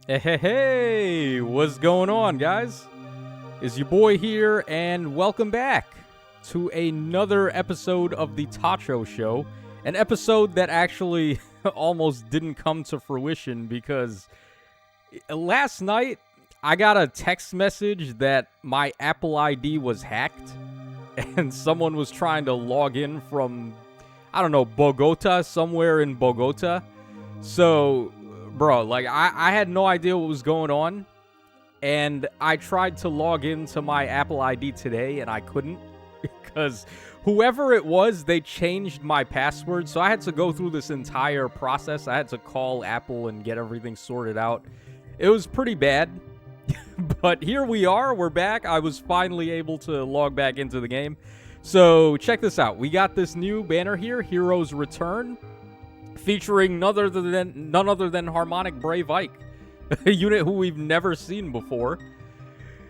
Hey, what's going on, guys? Is your boy here, and welcome back to another episode of the Tacho Show. An episode that actually almost didn't come to fruition because last night I got a text message that my Apple ID was hacked and someone was trying to log in from, I don't know, Bogota, somewhere in Bogota. So, bro, like, I had no idea what was going on, and I tried to log into my Apple ID today, and I couldn't, because whoever it was, they changed my password, so I had to go through this entire process. I had to call Apple and get everything sorted out. It was pretty bad, but here we are. We're back. I was finally able to log back into the game. So, check this out. We got this new banner here, Heroes Return, featuring none other than Harmonic Brave Ike, a unit who we've never seen before.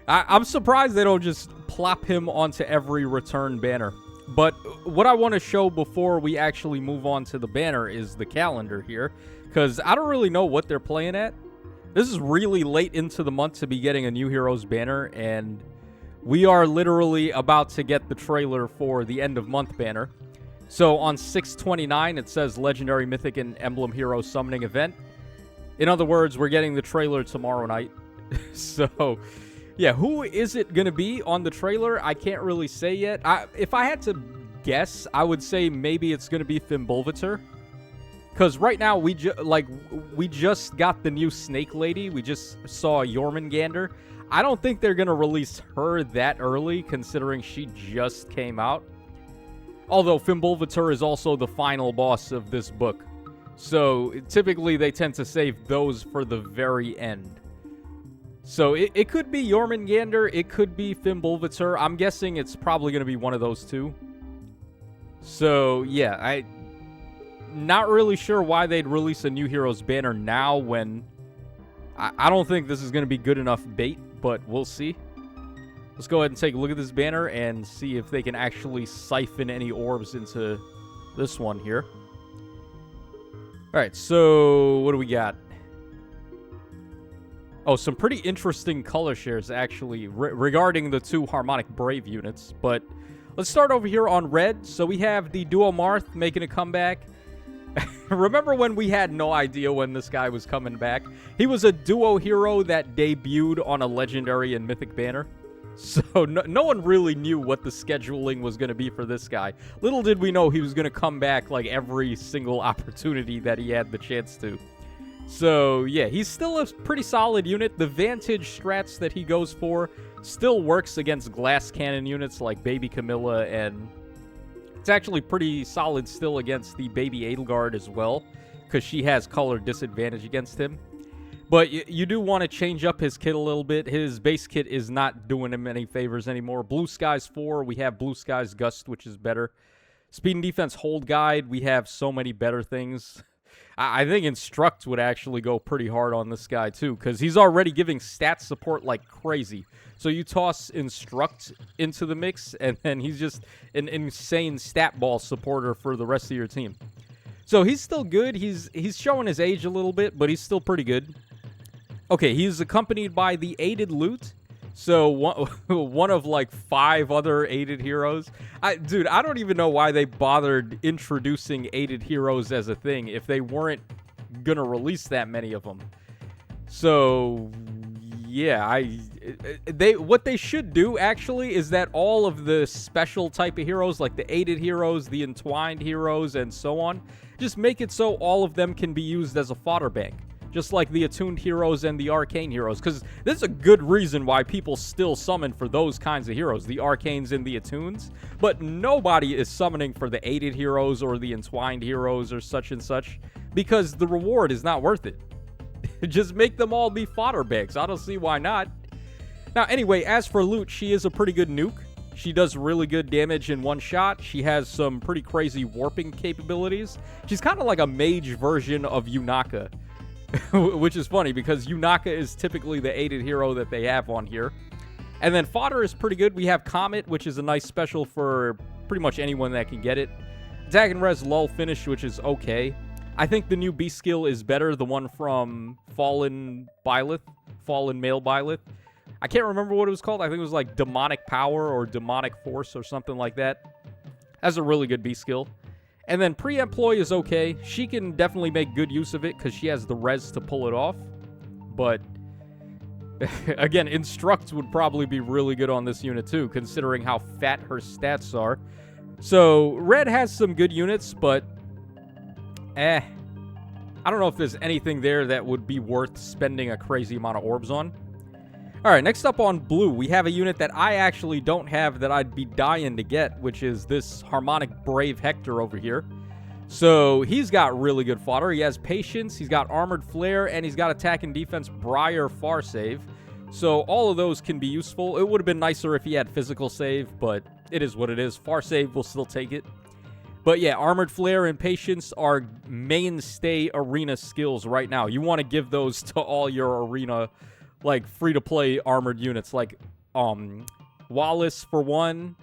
I'm surprised they don't just plop him onto every return banner. But what I want to show before we actually move on to the banner is the calendar here, because I don't really know what they're playing at. This is really late into the month to be getting a new Heroes banner, and we are literally about to get the trailer for the end of month banner. So on 6/29, it says Legendary, Mythic, and Emblem Hero Summoning Event. In other words, we're getting the trailer tomorrow night. So, yeah, who is it going to be on the trailer? I can't really say yet. If I had to guess, I would say maybe it's going to be Fimbulvator. Because right now, we just got the new Snake Lady. We just saw Jormungandr. I don't think they're going to release her that early, considering she just came out. Although Fimbulvator is also the final boss of this book. So, typically they tend to save those for the very end. So, it could be Jormungandr, it could be Fimbulvator. I'm guessing it's probably going to be one of those two. So, yeah, I'm not really sure why they'd release a new Heroes banner now when I don't think this is going to be good enough bait, but we'll see. Let's go ahead and take a look at this banner and see if they can actually siphon any orbs into this one here. Alright, so what do we got? Oh, some pretty interesting color shares, actually, regarding the two Harmonic Brave units. But let's start over here on red. So we have the Duo Marth making a comeback. Remember when we had no idea when this guy was coming back? He was a duo hero that debuted on a Legendary and Mythic banner. So no one really knew what the scheduling was going to be for this guy. Little did we know he was going to come back like every single opportunity that he had the chance to. So yeah, he's still a pretty solid unit. The Vantage strats that he goes for still works against glass cannon units like Baby Camilla, and it's actually pretty solid still against the Baby Edelgard as well, because she has color disadvantage against him. But you do want to change up his kit a little bit. His base kit is not doing him any favors anymore. Blue Skies 4, we have Blue Skies Gust, which is better. Speed and Defense Hold Guide, we have so many better things. I think Instruct would actually go pretty hard on this guy too, because he's already giving stat support like crazy. So you toss Instruct into the mix, and then he's just an insane stat ball supporter for the rest of your team. So he's still good. He's showing his age a little bit, but he's still pretty good. Okay, he's accompanied by the Aided Loot. So one of like 5 other aided heroes. Dude, I don't even know why they bothered introducing aided heroes as a thing if they weren't gonna release that many of them. So yeah, what they should do actually is that all of the special type of heroes, like the aided heroes, the entwined heroes, and so on, just make it so all of them can be used as a fodder bank. Just like the attuned heroes and the arcane heroes. Because there's a good reason why people still summon for those kinds of heroes. The arcanes and the attunes. But nobody is summoning for the aided heroes or the entwined heroes or such and such. Because the reward is not worth it. Just make them all be fodder banks. I don't see why not. Now anyway, as for loot, she is a pretty good nuke. She does really good damage in one shot. She has some pretty crazy warping capabilities. She's kind of like a mage version of Yunaka. Which is funny because Yunaka is typically the aided hero that they have on here. And then fodder is pretty good. We have Comet, which is a nice special for pretty much anyone that can get it. Attack and Res Lull Finish, which is okay. I think the new B skill is better, the one from fallen Byleth, fallen male Byleth. I can't remember what it was called. I think it was like Demonic Power or Demonic Force or something like that. That's a really good B skill. And then Pre-Employ is okay. She can definitely make good use of it because she has the res to pull it off. But, again, Instruct would probably be really good on this unit too, considering how fat her stats are. So, Red has some good units, but, I don't know if there's anything there that would be worth spending a crazy amount of orbs on. Alright, next up on blue, we have a unit that I actually don't have that I'd be dying to get, which is this Harmonic Brave Hector over here. So, he's got really good fodder. He has Patience, he's got Armored Flare, and he's got Attack and Defense Briar Far Save. So, all of those can be useful. It would have been nicer if he had Physical Save, but it is what it is. Far Save will still take it. But yeah, Armored Flare and Patience are mainstay arena skills right now. You want to give those to all your arena like free-to-play armored units, like Wallace for one.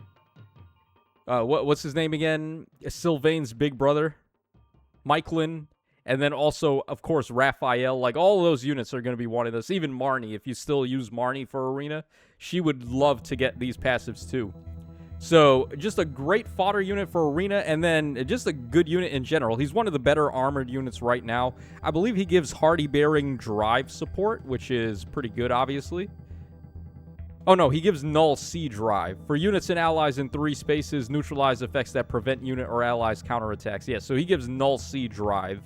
What's his name again? Sylvain's big brother, Michelin, and then also, of course, Raphael. Like all of those units are going to be wanting this. Even Marnie, if you still use Marnie for arena, she would love to get these passives too. So just a great fodder unit for arena, and then just a good unit in general. He's one of the better armored units right now. I believe he gives Hardy Bearing Drive support, which is pretty good, obviously. Oh no, he gives Null C Drive. For units and allies in 3 spaces, neutralize effects that prevent unit or allies counterattacks. Yeah, so he gives Null C Drive.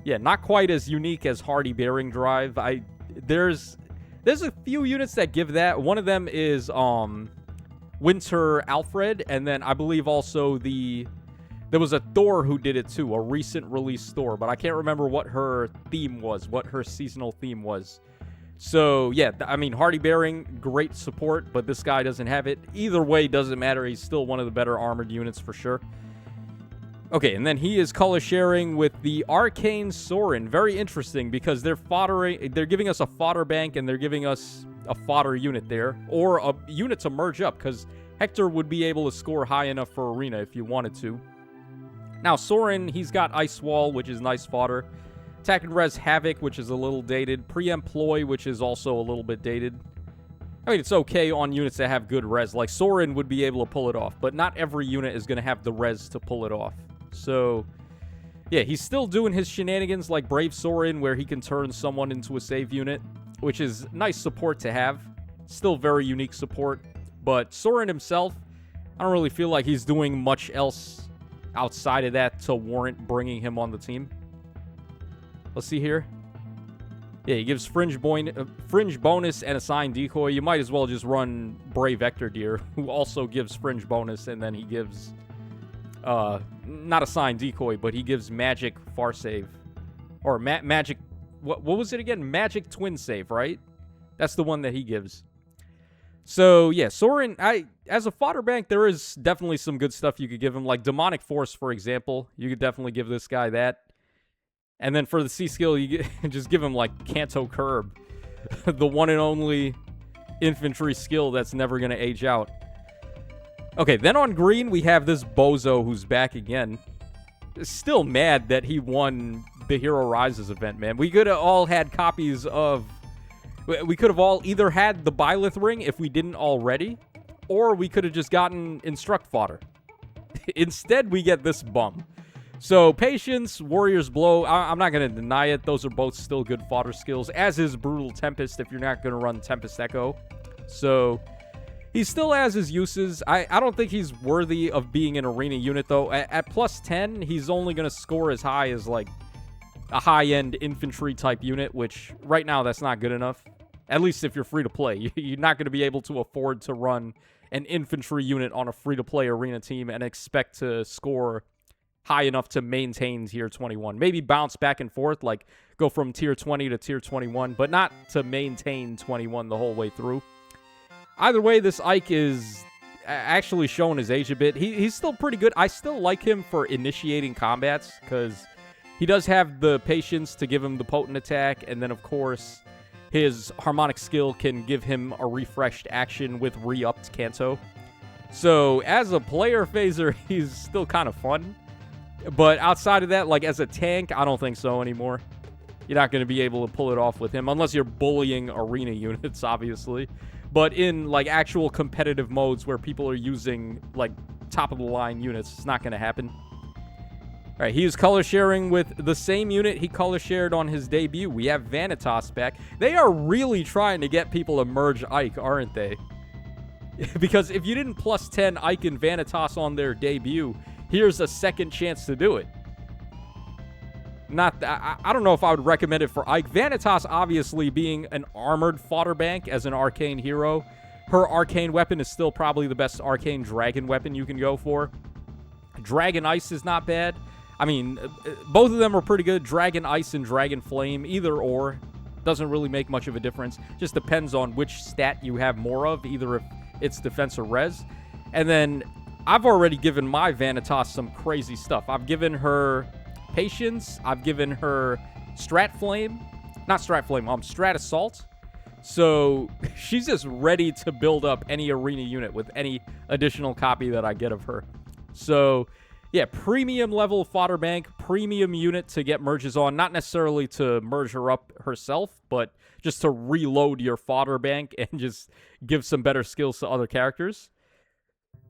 Yeah, not quite as unique as Hardy Bearing Drive. There's a few units that give that. One of them is Winter Alfred, and then I believe also there was a Thor who did it too, a recent release Thor, but I can't remember what her theme was, what her seasonal theme was. So yeah, I mean, Hardy Bearing, great support, but this guy doesn't have it. Either way, doesn't matter. He's still one of the better armored units for sure. Okay, and then he is color sharing with the Arcane Sorin. Very interesting because they're giving us a fodder bank and they're giving us a fodder unit there, or a unit to merge up, because Hector would be able to score high enough for arena if you wanted to. Now, Sorin, he's got Ice Wall, which is nice fodder. Attack and Res Havoc, which is a little dated. Pre-Employ, which is also a little bit dated. I mean, it's okay on units that have good res. Like, Sorin would be able to pull it off, but not every unit is going to have the res to pull it off. So, yeah, he's still doing his shenanigans like Brave Sorin, where he can turn someone into a save unit, which is nice support to have. Still very unique support. But Sorin himself, I don't really feel like he's doing much else outside of that to warrant bringing him on the team. Let's see here. Yeah, he gives Fringe bonus and Assign Decoy. You might as well just run Brave Vector Deer, who also gives Fringe bonus, and then he gives, not Assign Decoy, but he gives Magic Far Save. Or Magic, what was it again? Magic Twin Save, right? That's the one that he gives. So, yeah, Sorin, as a fodder bank, there is definitely some good stuff you could give him. Like Demonic Force, for example. You could definitely give this guy that. And then for the C skill, you just give him, like, Canto Curb. The one and only infantry skill that's never going to age out. Okay, then on green, we have this Bozo who's back again. Still mad that he won the Hero Rises event, man. We could have all had copies of... We could have all either had the Byleth ring if we didn't already, or we could have just gotten Instruct fodder. Instead, we get this bum. So, Patience, Warrior's Blow, I'm not going to deny it. Those are both still good fodder skills, as is Brutal Tempest if you're not going to run Tempest Echo. So, he still has his uses. I don't think he's worthy of being an arena unit, though. At plus 10, he's only going to score as high as, like, a high-end infantry-type unit, which right now that's not good enough. At least if you're free-to-play. You're not going to be able to afford to run an infantry unit on a free-to-play arena team and expect to score high enough to maintain tier 21. Maybe bounce back and forth, like go from tier 20 to tier 21, but not to maintain 21 the whole way through. Either way, this Ike is actually showing his age a bit. He's still pretty good. I still like him for initiating combats, because he does have the patience to give him the potent attack, and then, of course, his harmonic skill can give him a refreshed action with re-upped Canto. So, as a player phaser, he's still kind of fun. But outside of that, like, as a tank, I don't think so anymore. You're not going to be able to pull it off with him unless you're bullying arena units, obviously. But in, like, actual competitive modes where people are using, like, top-of-the-line units, it's not going to happen. All right, he is color sharing with the same unit he color shared on his debut. We have Vanitas back. They are really trying to get people to merge Ike, aren't they? Because if you didn't plus 10 Ike and Vanitas on their debut, here's a second chance to do it. I don't know if I would recommend it for Ike. Vanitas, obviously, being an armored fodder bank as an arcane hero. Her arcane weapon is still probably the best arcane dragon weapon you can go for. Dragon Ice is not bad. I mean, both of them are pretty good. Dragon Ice and Dragon Flame, either or. Doesn't really make much of a difference. Just depends on which stat you have more of, either if it's defense or res. And then, I've already given my Vanitas some crazy stuff. I've given her Patience. I've given her Strat Flame. Not Strat Flame, Strat Assault. So, she's just ready to build up any arena unit with any additional copy that I get of her. So, yeah, premium level fodder bank, premium unit to get merges on. Not necessarily to merge her up herself, but just to reload your fodder bank and just give some better skills to other characters.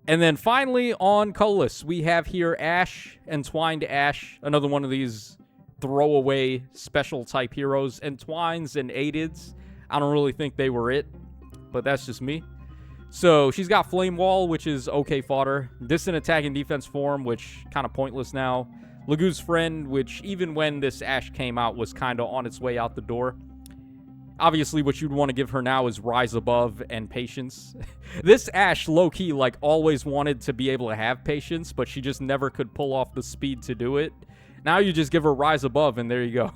And then finally, on Colorless, we have here Ash, Entwined Ash, another one of these throwaway special type heroes. Entwines and Aidids, I don't really think they were it, but that's just me. So, she's got Flame Wall, which is okay fodder. Distant Attack and Defense Form, which kind of pointless now. Lagu's Friend, which even when this Ash came out was kind of on its way out the door. Obviously, what you'd want to give her now is Rise Above and Patience. This Ash, low-key, like, always wanted to be able to have Patience, but she just never could pull off the speed to do it. Now you just give her Rise Above, and there you go.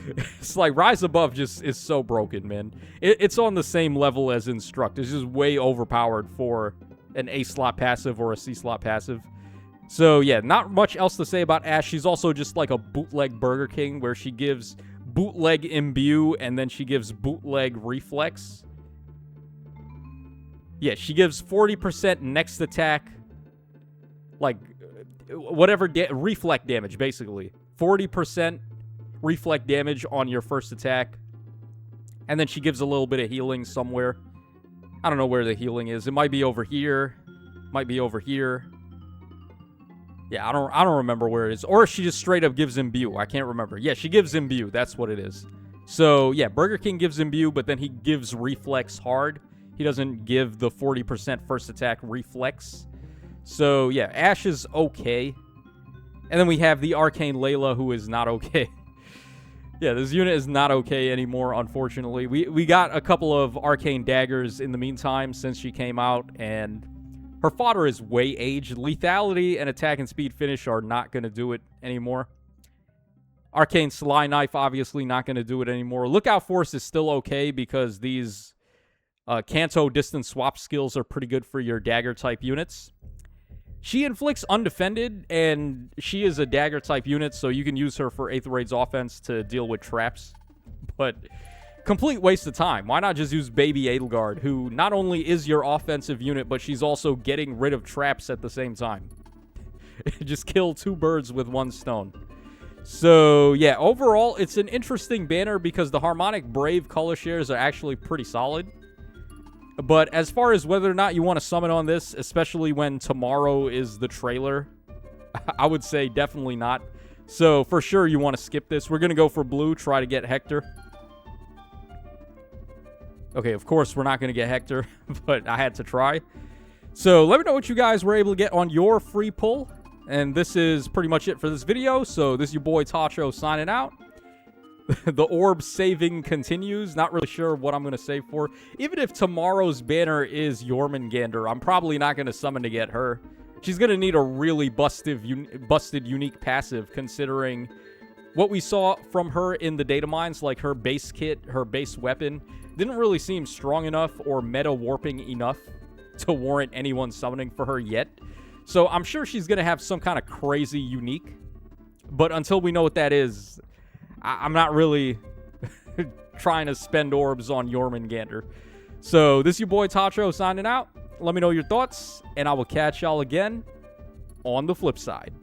It's like, Rise Above just is so broken, man. It's on the same level as Instruct. It's just way overpowered for an A-slot passive or a C-slot passive. So, yeah, not much else to say about Ash. She's also just like a bootleg Burger King, where she gives bootleg Imbue, and then she gives bootleg Reflex. Yeah, she gives 40% next attack, like, whatever, reflect damage, basically. 40% reflect damage on your first attack, and then she gives a little bit of healing somewhere. I don't know where the healing is. It might be over here. Might be over here. Yeah, I don't remember where it is. Or she just straight up gives Imbue. I can't remember. Yeah, she gives Imbue. That's what it is. So, yeah, Burger King gives Imbue, but then he gives Reflex hard. He doesn't give the 40% first attack Reflex. So, yeah, Ash is okay. And then we have the Arcane Layla, who is not okay. Yeah, this unit is not okay anymore, unfortunately. We got a couple of Arcane Daggers in the meantime since she came out, and her fodder is way aged. Lethality and Attack and Speed Finish are not going to do it anymore. Arcane Sly Knife, obviously not going to do it anymore. Lookout Force is still okay because these Kanto distance swap skills are pretty good for your dagger-type units. She inflicts undefended, and she is a dagger-type unit, so you can use her for Aether Raid's offense to deal with traps. But complete waste of time. Why not just use Baby Edelgard, who not only is your offensive unit, but she's also getting rid of traps at the same time. Just kill two birds with one stone. So, yeah, overall, it's an interesting banner because the Harmonic Brave color shares are actually pretty solid. But as far as whether or not you want to summon on this, especially when tomorrow is the trailer, I would say definitely not. So, for sure, you want to skip this. We're going to go for blue, try to get Hector. Okay, of course, we're not going to get Hector, but I had to try. So, let me know what you guys were able to get on your free pull. And this is pretty much it for this video. So, this is your boy Tacho signing out. The orb saving continues. Not really sure what I'm going to save for. Even if tomorrow's banner is Jormungandr, I'm probably not going to summon to get her. She's going to need a really busted unique passive, considering what we saw from her in the data mines, like her base kit, her base weapon, didn't really seem strong enough or meta warping enough to warrant anyone summoning for her yet. So I'm sure she's going to have some kind of crazy unique. But until we know what that is, I'm not really trying to spend orbs on Jormungandr. So this is your boy Tacho signing out. Let me know your thoughts, and I will catch y'all again on the flip side.